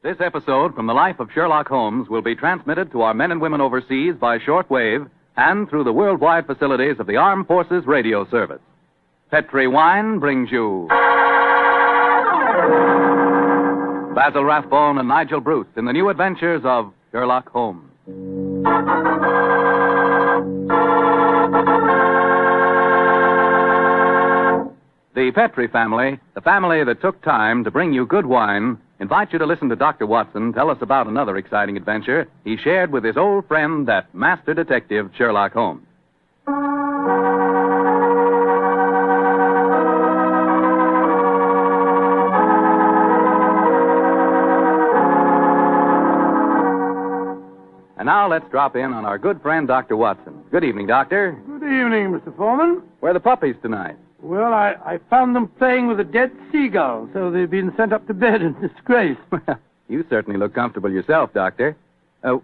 This episode from the life of Sherlock Holmes will be transmitted to our men and women overseas by shortwave and through the worldwide facilities of the Armed Forces Radio Service. Petri Wine brings you Basil Rathbone and Nigel Bruce in the new adventures of Sherlock Holmes. The Petri family, the family that took time to bring you good wine, invites you to listen to Dr. Watson tell us about another exciting adventure he shared with his old friend, that master detective, Sherlock Holmes. And now let's drop in on our good friend, Dr. Watson. Good evening, Doctor. Good evening, Mr. Foreman. Where are the puppies tonight? Well, I found them playing with a dead seagull, so they've been sent up to bed in disgrace. You certainly look comfortable yourself, Doctor.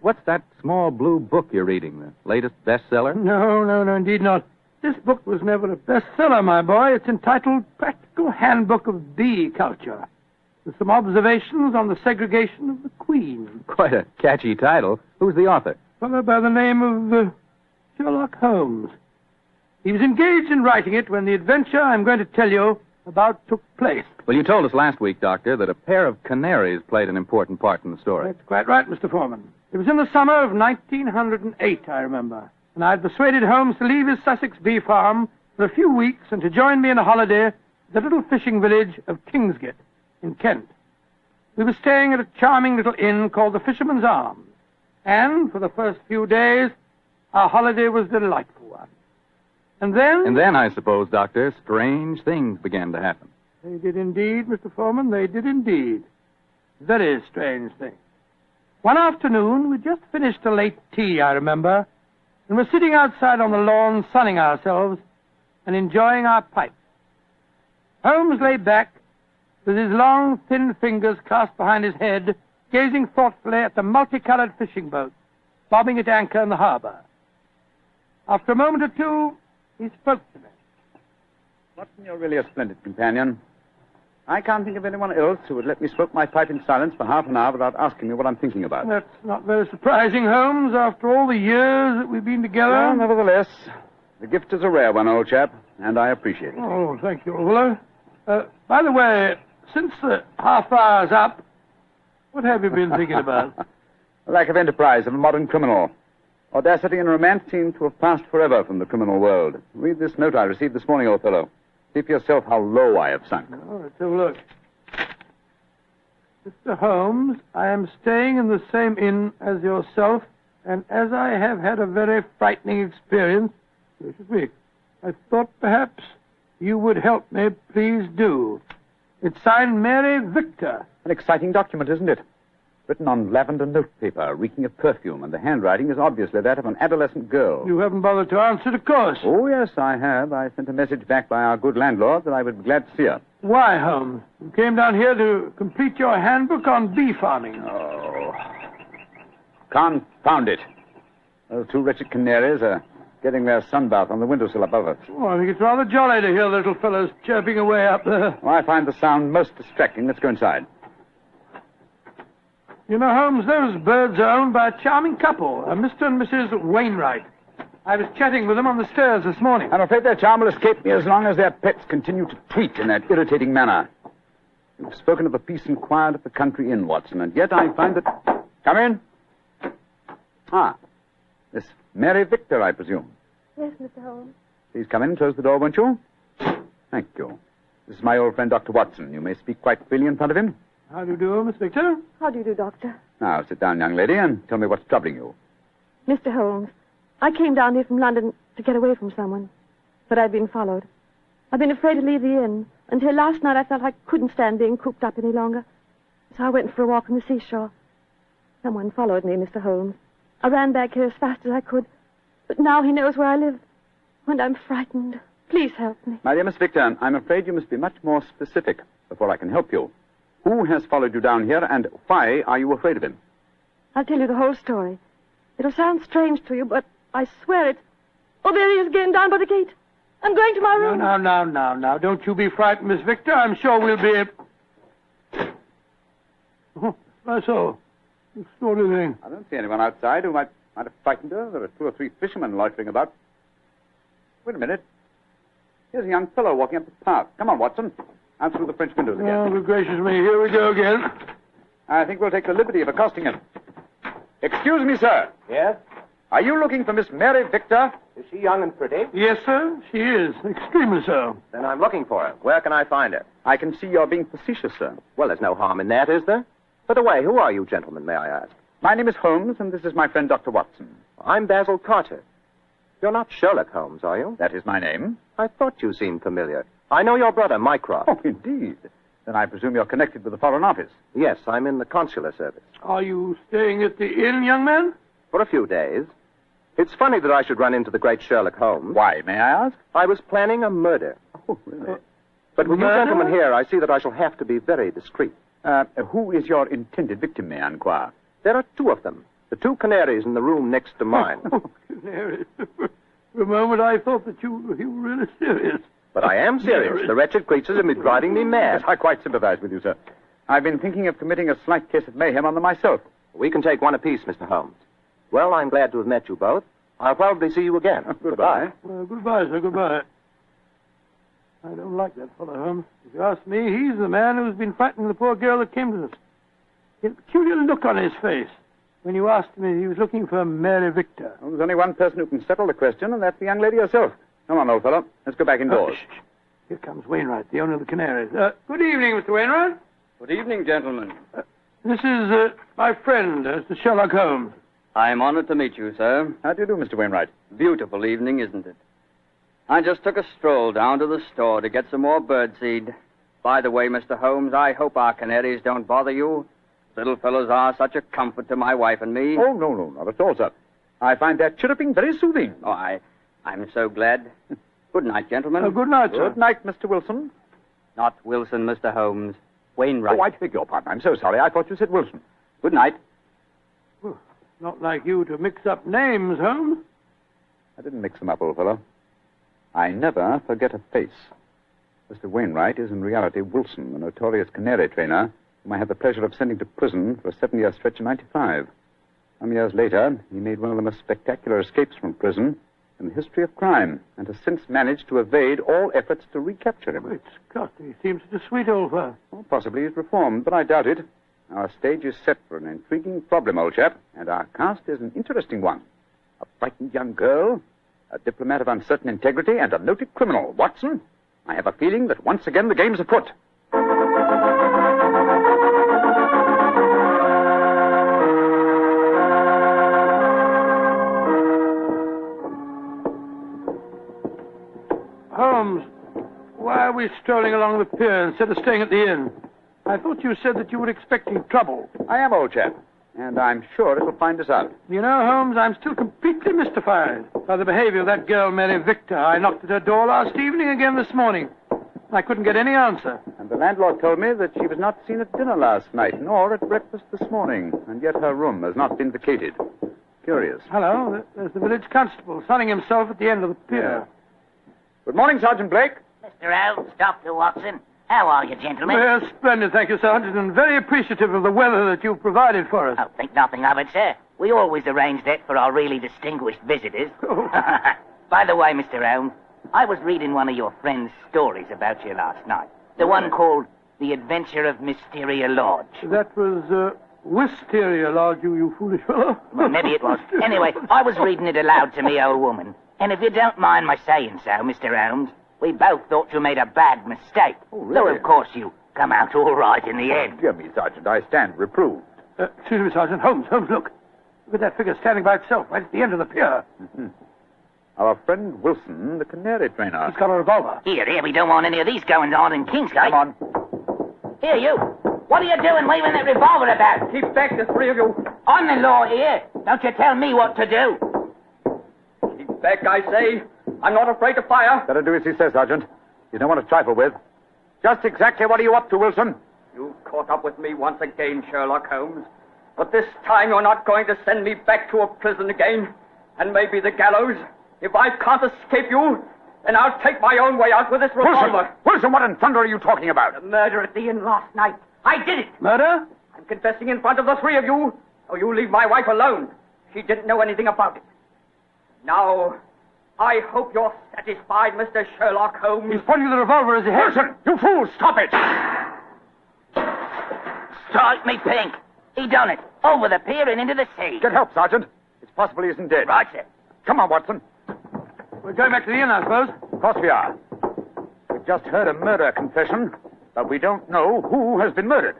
What's that small blue book you're reading, the latest bestseller? No, indeed not. This book was never a bestseller, my boy. It's entitled Practical Handbook of Bee Culture, with some observations on the segregation of the queen. Quite a catchy title. Who's the author? A fellow by the name of Sherlock Holmes. He was engaged in writing it when the adventure I'm going to tell you about took place. Well, you told us last week, Doctor, that a pair of canaries played an important part in the story. That's quite right, Mr. Foreman. It was in the summer of 1908, I remember, and I had persuaded Holmes to leave his Sussex bee farm for a few weeks and to join me in a holiday at the little fishing village of Kingsgate in Kent. We were staying at a charming little inn called the Fisherman's Arms, and for the first few days, our holiday was a delightful one. And then, I suppose, Doctor, strange things began to happen. They did indeed, Mr. Foreman, they did indeed. Very strange things. One afternoon, we'd just finished a late tea, I remember, and were sitting outside on the lawn sunning ourselves and enjoying our pipes. Holmes lay back with his long, thin fingers clasped behind his head, gazing thoughtfully at the multicolored fishing boats bobbing at anchor in the harbor. After a moment or two, he spoke to me. Watson, you're really a splendid companion. I can't think of anyone else who would let me smoke my pipe in silence for half an hour without asking me what I'm thinking about. That's not very surprising, Holmes, after all the years that we've been together. Well, nevertheless, the gift is a rare one, old chap, and I appreciate it. Oh, thank you, old fellow. By the way, since the half hour's up, what have you been thinking about? The lack of enterprise of a modern criminal. Audacity and romance seem to have passed forever from the criminal world. Read this note I received this morning, old fellow. See for yourself how low I have sunk. Oh, let's have a look. Mr. Holmes, I am staying in the same inn as yourself, and as I have had a very frightening experience this week, I thought perhaps you would help me. Please do. It's signed Mary Victor. An exciting document, isn't it? Written on lavender notepaper, reeking of perfume, and the handwriting is obviously that of an adolescent girl. You haven't bothered to answer, of course. Oh, yes, I have. I sent a message back by our good landlord that I would be glad to see her. Why, Holmes? You came down here to complete your handbook on bee farming. Oh. Confound it. Those two wretched canaries are getting their sunbath on the windowsill above us. Oh, I think it's rather jolly to hear the little fellows chirping away up there. Oh, I find the sound most distracting. Let's go inside. You know, Holmes, those birds are owned by a charming couple, Mr. and Mrs. Wainwright. I was chatting with them on the stairs this morning. I'm afraid their charm will escape me as long as their pets continue to tweet in that irritating manner. You've spoken of the peace and quiet of the country inn, Watson, and yet I find that... Come in. Ah, Miss Mary Victor, I presume. Yes, Mr. Holmes. Please come in and close the door, won't you? Thank you. This is my old friend, Dr. Watson. You may speak quite freely in front of him. How do you do, Miss Victor? How do you do, Doctor? Now, sit down, young lady, and tell me what's troubling you. Mr. Holmes, I came down here from London to get away from someone, but I've been followed. I've been afraid to leave the inn. Until last night I felt I couldn't stand being cooped up any longer. So I went for a walk on the seashore. Someone followed me, Mr. Holmes. I ran back here as fast as I could, but now he knows where I live, and I'm frightened. Please help me. My dear Miss Victor, I'm afraid you must be much more specific before I can help you. Who has followed you down here, and why are you afraid of him? I'll tell you the whole story. It'll sound strange to you, but I swear it. Oh, there he is again, down by the gate. I'm going to my room. Now. Don't you be frightened, Miss Victor. I'm sure we'll be... Oh, I saw. Extraordinary thing. I don't see anyone outside who might have frightened her. There are 2 or 3 fishermen loitering about. Wait a minute. Here's a young fellow walking up the path. Come on, Watson. Out through the French windows again. Oh, good gracious me. Here we go again. I think we'll take the liberty of accosting him. Excuse me, sir. Yes? Are you looking for Miss Mary Victor? Is she young and pretty? Yes, sir. She is. Extremely so. Then I'm looking for her. Where can I find her? I can see you're being facetious, sir. Well, there's no harm in that, is there? By the way, who are you gentlemen, may I ask? My name is Holmes, and this is my friend Dr. Watson. I'm Basil Carter. You're not Sherlock Holmes, are you? That is my name. I thought you seemed familiar. I know your brother, Mycroft. Oh, indeed. Then I presume you're connected with the Foreign Office. Yes, I'm in the consular service. Are you staying at the inn, young man? For a few days. It's funny that I should run into the great Sherlock Holmes. Why, may I ask? I was planning a murder. Oh, really? But with you Murder? gentlemen here, I see that I shall have to be very discreet. Who is your intended victim, may I inquire? There are 2 of them. The 2 canaries in the room next to mine. Oh, Canary. For a moment, I thought that you were really serious. But I am serious. The wretched creatures have been driving me mad. Yes, I quite sympathize with you, sir. I've been thinking of committing a slight case of mayhem on them myself. We can take one apiece, Mr. Holmes. Well, I'm glad to have met you both. I'll probably see you again. Goodbye. Well, goodbye, sir. Goodbye. I don't like that fellow, Holmes. If you ask me, he's the man who's been frightening the poor girl that came to us. He had a peculiar look on his face when you asked him if he was looking for Mary Victor. Well, there's only one person who can settle the question, and that's the young lady herself. Come on, old fellow. Let's go back indoors. Shh. Here comes Wainwright, the owner of the Canaries. Good evening, Mr. Wainwright. Good evening, gentlemen. This is my friend, Mr. Sherlock Holmes. I'm honored to meet you, sir. How do you do, Mr. Wainwright? Beautiful evening, isn't it? I just took a stroll down to the store to get some more birdseed. By the way, Mr. Holmes, I hope our canaries don't bother you. Little fellows are such a comfort to my wife and me. Oh, no, not at all, sir. I find that chirruping very soothing. Oh, I'm so glad. Good night, gentlemen. Good night, sir. Good night, Mr. Wilson. Not Wilson, Mr. Holmes. Wainwright. Oh, I beg your pardon. I'm so sorry. I thought you said Wilson. Good night. Not like you to mix up names, Holmes. I didn't mix them up, old fellow. I never forget a face. Mr. Wainwright is in reality Wilson, the notorious Canary trainer, whom I had the pleasure of sending to prison for a 7-year stretch in '95. Some years later, he made one of the most spectacular escapes from prison in the history of crime, and has since managed to evade all efforts to recapture him. Great Scott, he seems such a sweet old fellow. Well, possibly he's reformed, but I doubt it. Our stage is set for an intriguing problem, old chap, and our cast is an interesting one. A frightened young girl, a diplomat of uncertain integrity, and a noted criminal. Watson, I have a feeling that once again the game's afoot. Holmes, why are we strolling along the pier instead of staying at the inn? I thought you said that you were expecting trouble. I am, old chap, and I'm sure it'll find us out. You know, Holmes, I'm still completely mystified by the behavior of that girl, Mary Victor. I knocked at her door last evening, again this morning. I couldn't get any answer. And the landlord told me that she was not seen at dinner last night, nor at breakfast this morning, and yet her room has not been vacated. Curious. Hello, there's the village constable sunning himself at the end of the pier. Good morning, Sergeant Blake. Mr. Holmes, Dr. Watson. How are you, gentlemen? Well, splendid, thank you, Sergeant, and very appreciative of the weather that you've provided for us. Oh, think nothing of it, sir. We always arrange that for our really distinguished visitors. Oh. By the way, Mr. Holmes, I was reading one of your friend's stories about you last night. The one called The Adventure of Mysteria Lodge. That was, Wisteria Lodge, you foolish fellow. Well, maybe it was. Anyway, I was reading it aloud to me old woman. And if you don't mind my saying so, Mr. Holmes, we both thought you made a bad mistake. Oh, really? Though, of course, you come out all right in the end. Dear me, Sergeant, I stand reproved. Excuse me, Sergeant. Holmes, look. Look at that figure standing by itself right at the end of the pier. Mm-hmm. Our friend Wilson, the Canary trainer. He's got a revolver. Here, we don't want any of these going on in Kingsgate. Come on. Here, you. What are you doing waving that revolver about? Keep back, the 3 of you. I'm the law here. Don't you tell me what to do. Keep back, I say. I'm not afraid to fire. Better do as he says, Sergeant. You don't want to trifle with. Just exactly what are you up to, Wilson? You've caught up with me once again, Sherlock Holmes. But this time you're not going to send me back to a prison again. And maybe the gallows. If I can't escape you, then I'll take my own way out with this revolver. Wilson, what in thunder are you talking about? The murder at the inn last night. I did it. Murder? I'm confessing in front of the three of you, or you leave my wife alone. She didn't know anything about it. Now, I hope you're satisfied, Mr. Sherlock Holmes. He's pointing the revolver as he heads. Wilson, you fool, stop it! Strike me pink. He done it. Over the pier and into the sea. Get help, Sergeant. It's possible he isn't dead. Right, sir. Come on, Watson. We're going back to the inn, I suppose. Of course we are. We've just heard a murder confession, but we don't know who has been murdered.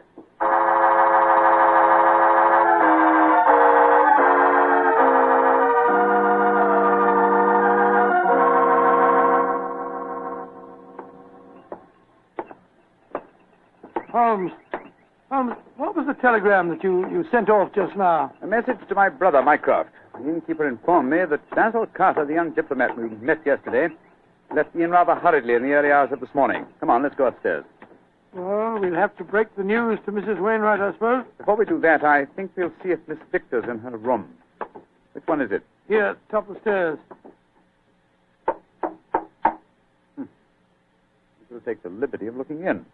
Holmes, what was the telegram that you sent off just now? A message to my brother, Mycroft. The innkeeper informed me that Basil Carter, the young diplomat we met yesterday, left the inn rather hurriedly in the early hours of this morning. Come on, let's go upstairs. Well, we'll have to break the news to Mrs. Wainwright, I suppose. Before we do that, I think we'll see if Miss Victor's in her room. Which one is it? Here, top of the stairs. We'll take the liberty of looking in.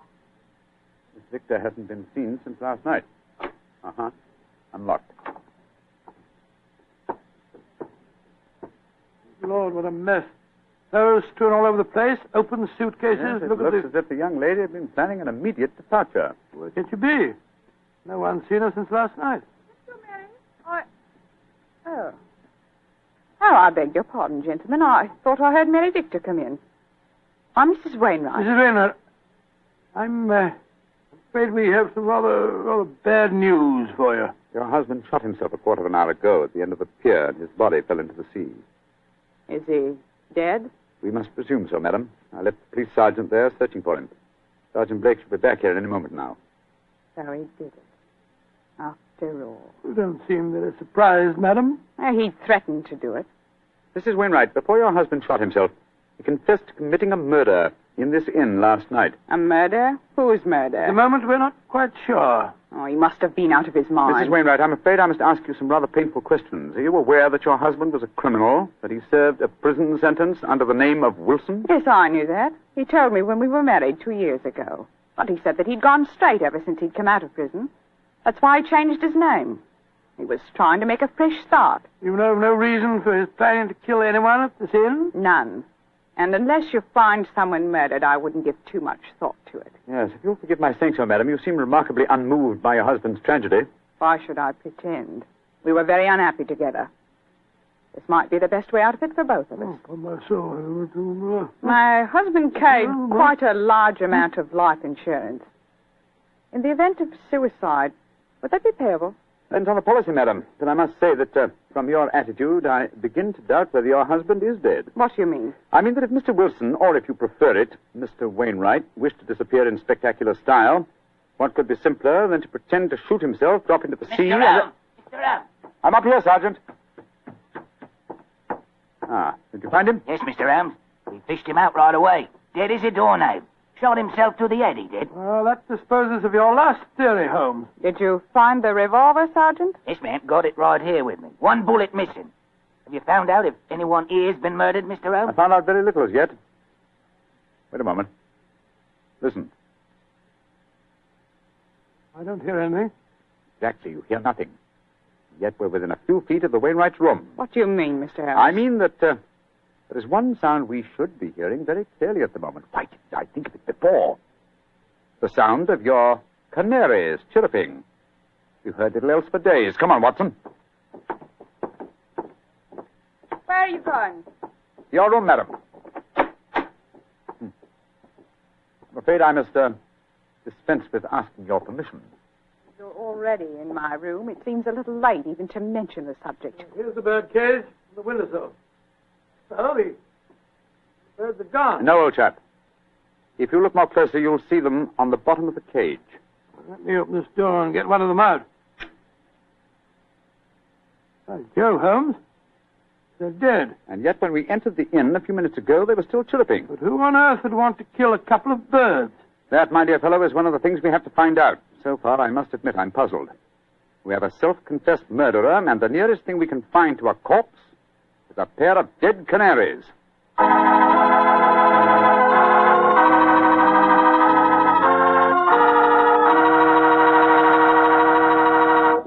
Miss Victor hasn't been seen since last night. Uh-huh. Unlocked. Lord, what a mess. Those strewn all over the place, open suitcases. Yes, it Look looks at as if the young lady had been planning an immediate departure. Where could you be? No one's seen her since last night. Oh, I beg your pardon, gentlemen. I thought I heard Mary Victor come in. I'm Mrs. Wainwright. Mrs. Wainwright, I'm afraid we have some rather bad news for you. Your husband shot himself a quarter of an hour ago at the end of the pier, and his body fell into the sea. Is he dead? We must presume so, madam. I left the police sergeant there searching for him. Sergeant Blake should be back here any moment now. So he did it. After all. You don't seem very surprised, madam. He threatened to do it. Mrs. Wainwright, before your husband shot himself, he confessed to committing a murder in this inn last night. A murder? Whose murder? At the moment, we're not quite sure. Oh, he must have been out of his mind. Mrs. Wainwright, I'm afraid I must ask you some rather painful questions. Are you aware that your husband was a criminal, that he served a prison sentence under the name of Wilson? Yes, I knew that. He told me when we were married 2 years ago. But he said that he'd gone straight ever since he'd come out of prison. That's why he changed his name. He was trying to make a fresh start. You know of no reason for his planning to kill anyone at this inn? None. And unless you find someone murdered, I wouldn't give too much thought to it. Yes, if you'll forgive my saying so, madam, you seem remarkably unmoved by your husband's tragedy. Why should I pretend? We were very unhappy together. This might be the best way out of it for both of us. Oh, for my soul. My husband carried quite a large amount of life insurance. In the event of suicide, would that be payable? Depends on the policy, madam. But I must say that from your attitude, I begin to doubt whether your husband is dead. What do you mean? I mean that if Mr. Wilson, or if you prefer it, Mr. Wainwright, wished to disappear in spectacular style, what could be simpler than to pretend to shoot himself, drop into the sea... Mr. Holmes! I'm up here, Sergeant. Did you find him? Yes, Mr. Holmes. We fished him out right away. Dead as a doornail. Shot himself to the head, he did. Well, that disposes of your last theory, Holmes. Did you find the revolver, Sergeant? Yes, ma'am. Got it right here with me. One bullet missing. Have you found out if anyone here's been murdered, Mr. I Holmes? found out very little as yet. Wait a moment. Listen. I don't hear anything. Exactly, you hear nothing. Yet we're within a few feet of the Wainwright's room. What do you mean, Mr. Holmes? I mean that there is one sound we should be hearing very clearly at the moment. Why didn't I think of it before? The sound of your canaries chirruping. We've heard little else for days. Come on, Watson. Where are you going? Your room, madam. I'm afraid I must dispense with asking your permission. You're already in my room. It seems a little late even to mention the subject. Here's the bird cage, the windowsill. Oh, the birds are gone. No, old chap. If you look more closely, you'll see them on the bottom of the cage. Let me open this door and get one of them out. By Jove, Holmes. They're dead. And yet when we entered the inn a few minutes ago, they were still chirruping. But who on earth would want to kill a couple of birds? That, my dear fellow, is one of the things we have to find out. So far, I must admit, I'm puzzled. We have a self-confessed murderer, and the nearest thing we can find to a corpse is a pair of dead canaries.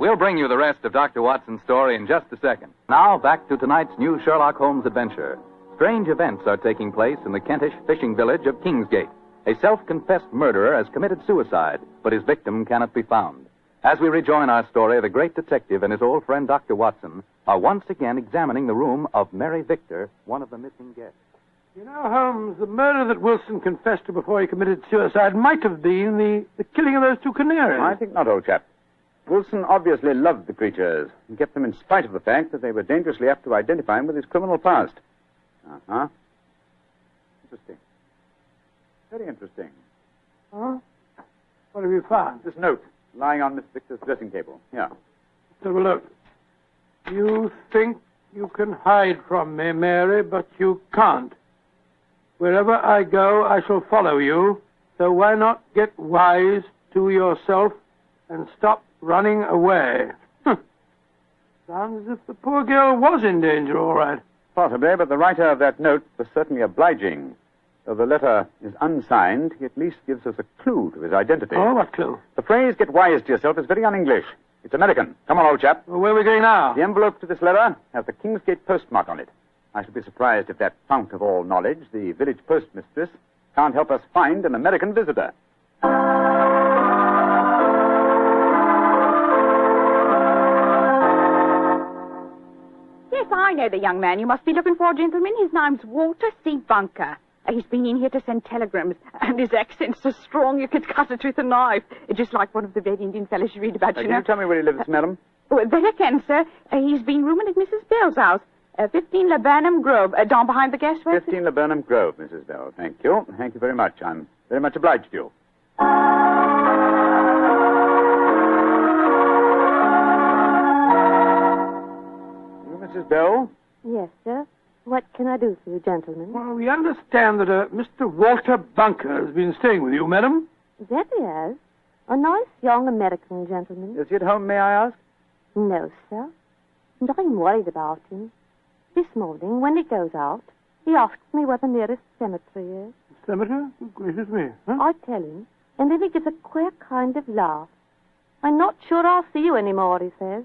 We'll bring you the rest of Dr. Watson's story in just a second. Now, back to tonight's new Sherlock Holmes adventure. Strange events are taking place in the Kentish fishing village of Kingsgate. A self-confessed murderer has committed suicide, but his victim cannot be found. As we rejoin our story, the great detective and his old friend Dr. Watson are once again examining the room of Mary Victor, one of the missing guests. You know, Holmes, the murder that Wilson confessed to before he committed suicide might have been the killing of those two canaries. I think not, old chap. Wilson obviously loved the creatures and kept them in spite of the fact that they were dangerously apt to identify him with his criminal past. Uh-huh. Interesting. Very interesting. Huh? What have you found? This note lying on Miss Victor's dressing table. Here. Let's have a look. You think you can hide from me, Mary, but you can't. Wherever I go, I shall follow you. So why not get wise to yourself and stop running away? Sounds as if the poor girl was in danger, all right. Possibly, but the writer of that note was certainly obliging. Though the letter is unsigned, he at least gives us a clue to his identity. Oh, what clue? The phrase, get wise to yourself, is very un-English. It's American. Come on, old chap. Well, where are we going now? The envelope to this letter has the Kingsgate postmark on it. I should be surprised if that fount of all knowledge, the village postmistress, can't help us find an American visitor. Yes, I know the young man you must be looking for, gentlemen. His name's Walter C. Bunker. He's been in here to send telegrams, and his accent's so strong you could cut it with a knife. Just like one of the Red Indian fellows you read about, you know. Can you tell me where he lives, madam? Well, that I can, sir. He's been rooming at Mrs. Bell's house. 15 Laburnum Grove, down behind the gas works. 15 Laburnum Grove, Mrs. Bell. Thank you. Thank you very much. I'm very much obliged to you. You, Mrs. Bell? Yes, sir. What can I do for you, gentlemen? Well, we understand that Mr. Walter Bunker has been staying with you, madam. That he has. A nice young American gentleman. Is he at home, may I ask? No, sir. And I'm worried about him. This morning, when he goes out, he asks me where the nearest cemetery is. Cemetery? Oh, gracious me. Huh? I tell him, and then he gives a queer kind of laugh. I'm not sure I'll see you anymore, he says.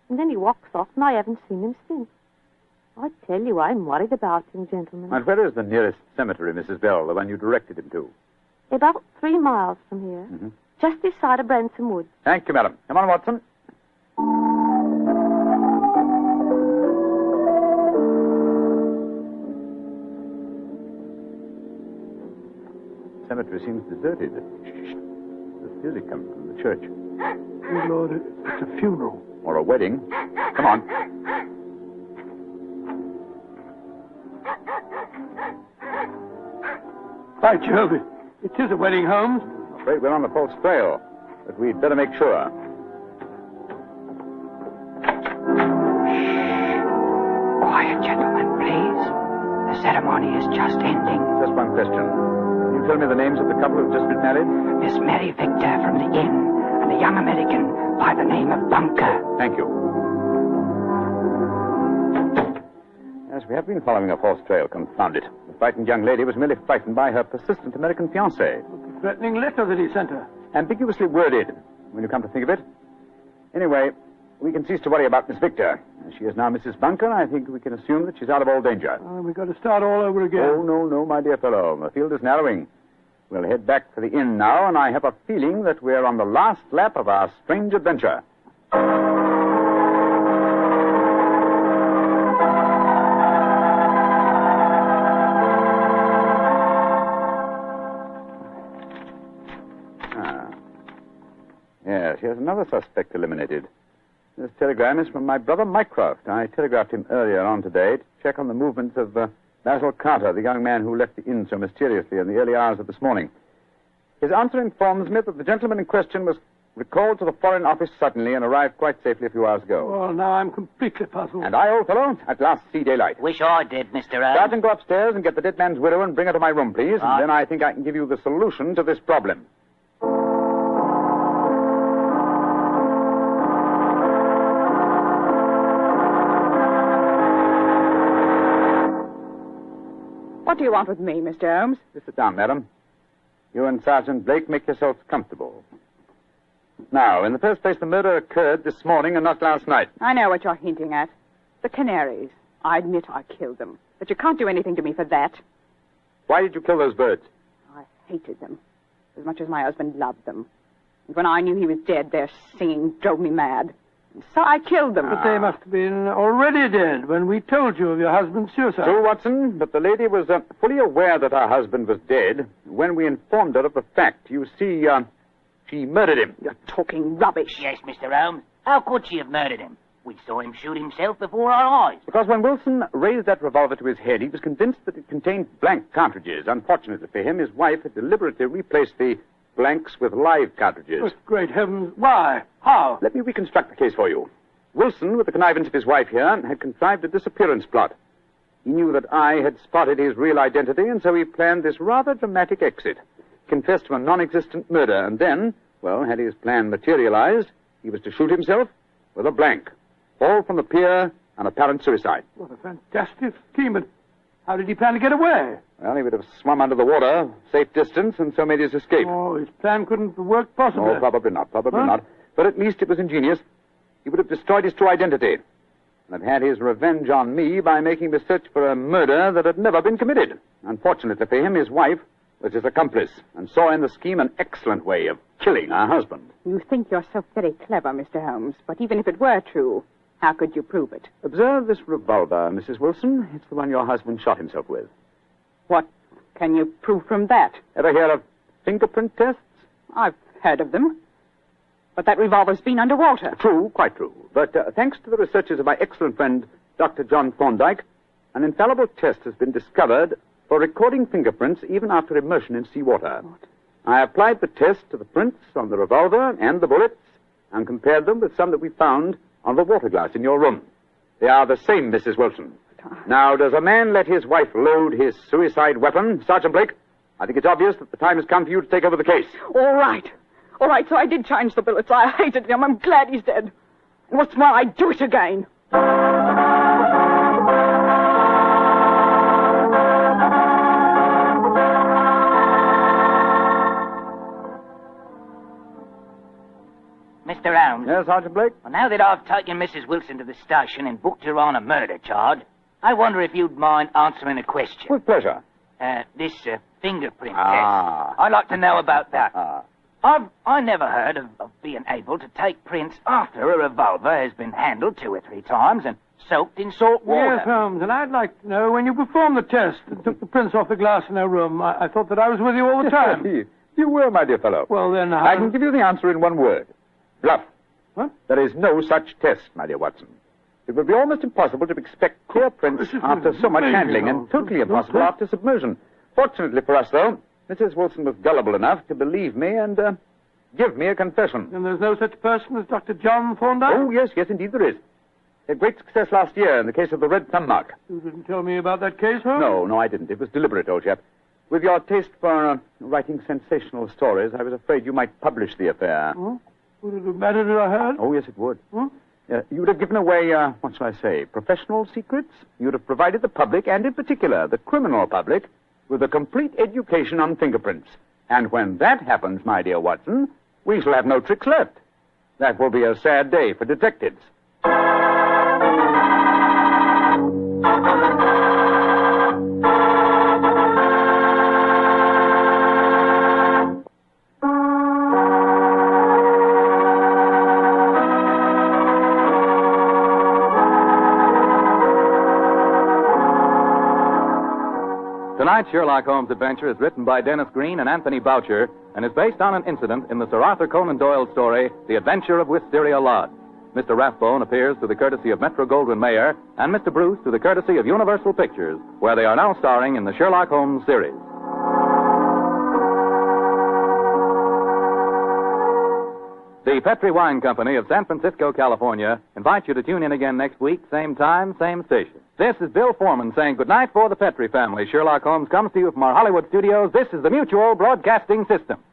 And then he walks off, and I haven't seen him since. I tell you, I'm worried about him, gentlemen. And where is the nearest cemetery, Mrs. Bell, the one you directed him to? About 3 miles from here. Mm-hmm. Just this side of Branson Woods. Thank you, madam. Come on, Watson. The cemetery seems deserted. There's music coming from the church. Good Lord, it's a funeral. Or a wedding. Come on. By Jove, it is a wedding, Holmes. I'm afraid we're on the false trail, but we'd better make sure. Quiet, gentlemen, please. The ceremony is just ending. Just one question. Can you tell me the names of the couple who've just been married? Miss Mary Victor from the inn, and a young American by the name of Bunker. Thank you. Yes, we have been following a false trail, confound it. The frightened young lady was merely frightened by her persistent American fiancé. The threatening letter that he sent her. Ambiguously worded, when you come to think of it. Anyway, we can cease to worry about Miss Victor. As she is now Mrs. Bunker, I think we can assume that she's out of all danger. We've got to start all over again. Oh, no, my dear fellow. The field is narrowing. We'll head back for the inn now, and I have a feeling that we're on the last lap of our strange adventure. Yes, here's another suspect eliminated. This telegram is from my brother Mycroft. I telegraphed him earlier on today to check on the movements of Basil Carter, the young man who left the inn so mysteriously in the early hours of this morning. His answer informs me that the gentleman in question was recalled to the Foreign Office suddenly and arrived quite safely a few hours ago. Well, now I'm completely puzzled. And I, old fellow, at last see daylight. Wish I did, Mr. Holmes. Sergeant, go upstairs and get the dead man's widow and bring her to my room, please. And then I think I can give you the solution to this problem. What do you want with me, Mr. Holmes? Just sit down, madam. You and Sergeant Blake make yourselves comfortable. Now, in the first place, the murder occurred this morning and not last night. I know what you're hinting at. The Canaries. I admit I killed them. But you can't do anything to me for that. Why did you kill those birds? I hated them. As much as my husband loved them. And when I knew he was dead, their singing drove me mad. And so I killed them. But they must have been already dead when we told you of your husband's suicide. True, Watson, but the lady was fully aware that her husband was dead when we informed her of the fact. You see, she murdered him. You're talking rubbish. Yes, Mr. Holmes. How could she have murdered him? We saw him shoot himself before our eyes. Because when Wilson raised that revolver to his head, he was convinced that it contained blank cartridges. Unfortunately for him, his wife had deliberately replaced the blanks with live cartridges. But great heavens, why? How? Let me reconstruct the case for you. Wilson, with the connivance of his wife here, had contrived a disappearance plot. He knew that I had spotted his real identity, and so he planned this rather dramatic exit. He confessed to a non-existent murder, and then, well, had his plan materialized, he was to shoot himself with a blank. Fall from the pier, and apparent suicide. What a fantastic scheme, but how did he plan to get away? Well, he would have swum under the water, safe distance, and so made his escape. Oh, his plan couldn't work possibly. No, probably not, not. But at least it was ingenious. He would have destroyed his true identity and have had his revenge on me by making me search for a murder that had never been committed. Unfortunately for him, his wife was his accomplice and saw in the scheme an excellent way of killing her husband. You think you're so very clever, Mr. Holmes, but even if it were true, how could you prove it? Observe this revolver, Mrs. Wilson. It's the one your husband shot himself with. What can you prove from that? Ever hear of fingerprint tests? I've heard of them. But that revolver's been underwater. True, quite true. But thanks to the researches of my excellent friend, Dr. John Thorndyke, an infallible test has been discovered for recording fingerprints even after immersion in seawater. What? I applied the test to the prints on the revolver and the bullets and compared them with some that we found on the water glass in your room. They are the same, Mrs. Wilson. Now, does a man let his wife load his suicide weapon, Sergeant Blake? I think it's obvious that the time has come for you to take over the case. All right, so I did change the bullets. I hated him. I'm glad he's dead. And what's more, I'd do it again. Mr. Holmes. Yes, Sergeant Blake? Well, now that I've taken Mrs. Wilson to the station and booked her on a murder charge, I wonder if you'd mind answering a question. With pleasure. This fingerprint test. I'd like to know about that. I never heard of being able to take prints after a revolver has been handled 2 or 3 times and soaked in salt water. Yes, Holmes, and I'd like to know when you performed the test and took the prints off the glass in her room. I thought that I was with you all the time. You were, my dear fellow. Well, then how... I can give you the answer in one word. Bluff. What? There is no such test, my dear Watson. It would be almost impossible to expect clear prints after so much handling, and totally impossible after submersion. Fortunately for us, though, Mrs. Wilson was gullible enough to believe me and give me a confession. And there's no such person as Dr. John Thorndyke? Oh, yes, indeed there is. He had great success last year in the case of the red thumb mark. You didn't tell me about that case, Holmes? No, I didn't. It was deliberate, old chap. With your taste for writing sensational stories, I was afraid you might publish the affair. Oh? Would it have mattered if I heard? Oh, yes, it would. Hmm? You would have given away, what shall I say, professional secrets. You would have provided the public, and in particular the criminal public, with a complete education on fingerprints. And when that happens, my dear Watson, we shall have no tricks left. That will be a sad day for detectives. Tonight's Sherlock Holmes adventure is written by Dennis Green and Anthony Boucher and is based on an incident in the Sir Arthur Conan Doyle story, The Adventure of Wisteria Lodge. Mr. Rathbone appears through the courtesy of Metro-Goldwyn-Mayer and Mr. Bruce through the courtesy of Universal Pictures, where they are now starring in the Sherlock Holmes series. The Petri Wine Company of San Francisco, California, invites you to tune in again next week, same time, same station. This is Bill Foreman saying goodnight for the Petri family. Sherlock Holmes comes to you from our Hollywood studios. This is the Mutual Broadcasting System.